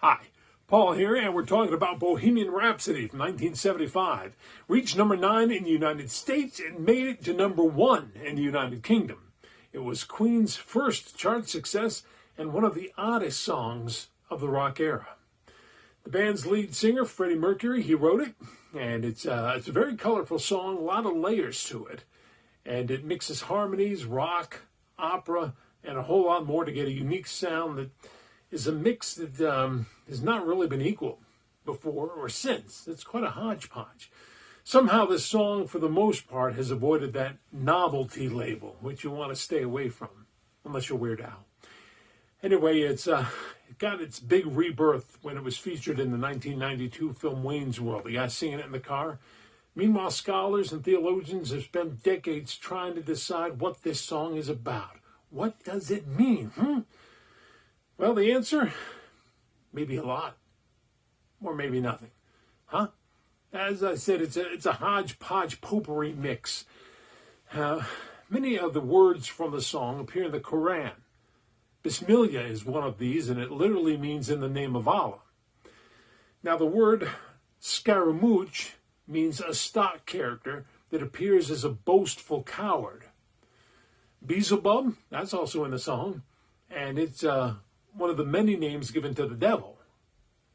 Hi, Paul here, and we're talking about Bohemian Rhapsody from 1975. Reached number 9 in the United States and made it to number 1 in the United Kingdom. It was Queen's first chart success and one of the oddest songs of the rock era. The band's lead singer, Freddie Mercury, he wrote it, and it's a very colorful song, a lot of layers to it. And it mixes harmonies, rock, opera, and a whole lot more to get a unique sound that is a mix that has not really been equal before or since. It's quite a hodgepodge. Somehow this song, for the most part, has avoided that novelty label, which you want to stay away from, unless you're Weird Al. Anyway, it got its big rebirth when it was featured in the 1992 film Wayne's World. The guy singing it in the car. Meanwhile, scholars and theologians have spent decades trying to decide what this song is about. What does it mean? Well, the answer, maybe a lot, or maybe nothing. As I said, it's a hodgepodge potpourri mix. Many of the words from the song appear in the Quran. Bismillah is one of these, and it literally means in the name of Allah. Now, the word Scaramouche means a stock character that appears as a boastful coward. Beelzebub, that's also in the song, and it's one of the many names given to the devil.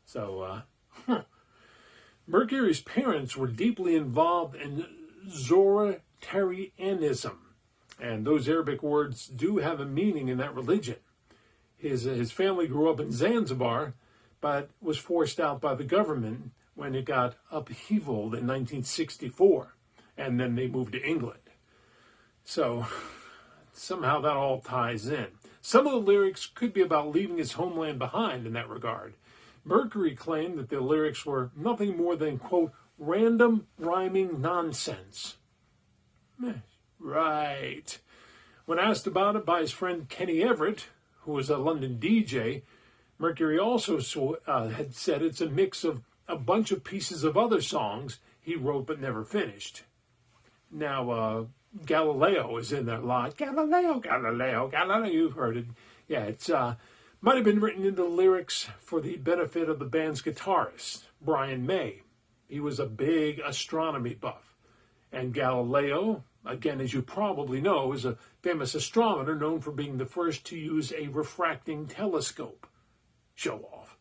So, Mercury's parents were deeply involved in Zoroastrianism, and those Arabic words do have a meaning in that religion. His family grew up in Zanzibar, but was forced out by the government when it got upheavaled in 1964, and then they moved to England. So, somehow that all ties in. Some of the lyrics could be about leaving his homeland behind in that regard. Mercury claimed that the lyrics were nothing more than, quote, random rhyming nonsense. Right. When asked about it by his friend Kenny Everett, who was a London DJ, Mercury also had said it's a mix of a bunch of pieces of other songs he wrote but never finished. Now, Galileo is in there a lot. Galileo, Galileo, Galileo, you've heard it. Yeah, it's might have been written into the lyrics for the benefit of the band's guitarist, Brian May. He was a big astronomy buff. And Galileo, again, as you probably know, is a famous astronomer known for being the first to use a refracting telescope. Show off.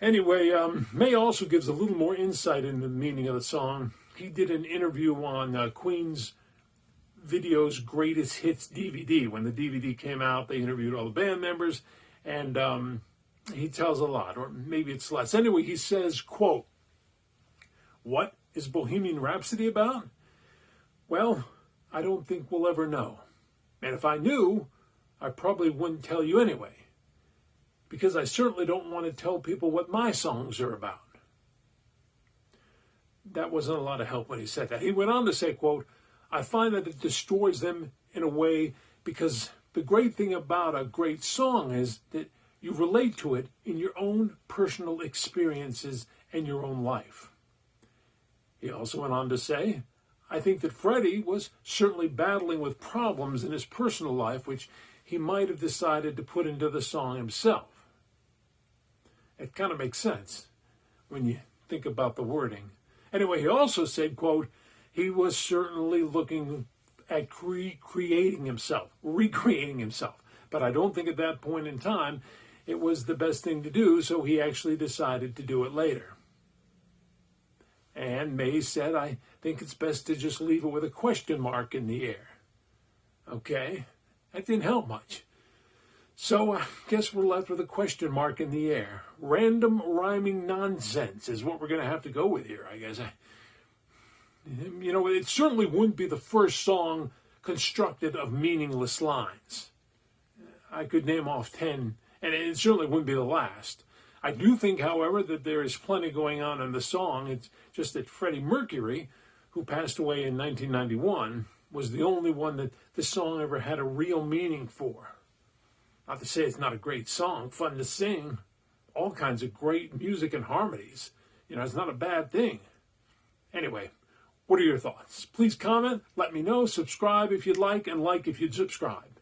Anyway, May also gives a little more insight into the meaning of the song. He did an interview on Queen's Video's Greatest Hits DVD. When the DVD came out, they interviewed all the band members, and he tells a lot, or maybe it's less. Anyway, he says, quote, "What is Bohemian Rhapsody about? Well, I don't think we'll ever know. And if I knew, I probably wouldn't tell you anyway, because I certainly don't want to tell people what my songs are about." That wasn't a lot of help when he said that. He went on to say, quote, "I find that it destroys them in a way because the great thing about a great song is that you relate to it in your own personal experiences and your own life." He also went on to say, "I think that Freddie was certainly battling with problems in his personal life, which he might have decided to put into the song himself." It kind of makes sense when you think about the wording. Anyway, he also said, quote, he was certainly looking at recreating himself. But I don't think at that point in time it was the best thing to do, so he actually decided to do it later. And May said, "I think it's best to just leave it with a question mark in the air." Okay, that didn't help much. So I guess we're left with a question mark in the air. Random rhyming nonsense is what we're going to have to go with here, I guess. You know, it certainly wouldn't be the first song constructed of meaningless lines. I could name off 10, and it certainly wouldn't be the last. I do think, however, that there is plenty going on in the song. It's just that Freddie Mercury, who passed away in 1991, was the only one that the song ever had a real meaning for. Not to say it's not a great song, fun to sing, all kinds of great music and harmonies. You know, it's not a bad thing. Anyway, what are your thoughts? Please comment, let me know, subscribe if you'd like, and like if you'd subscribe.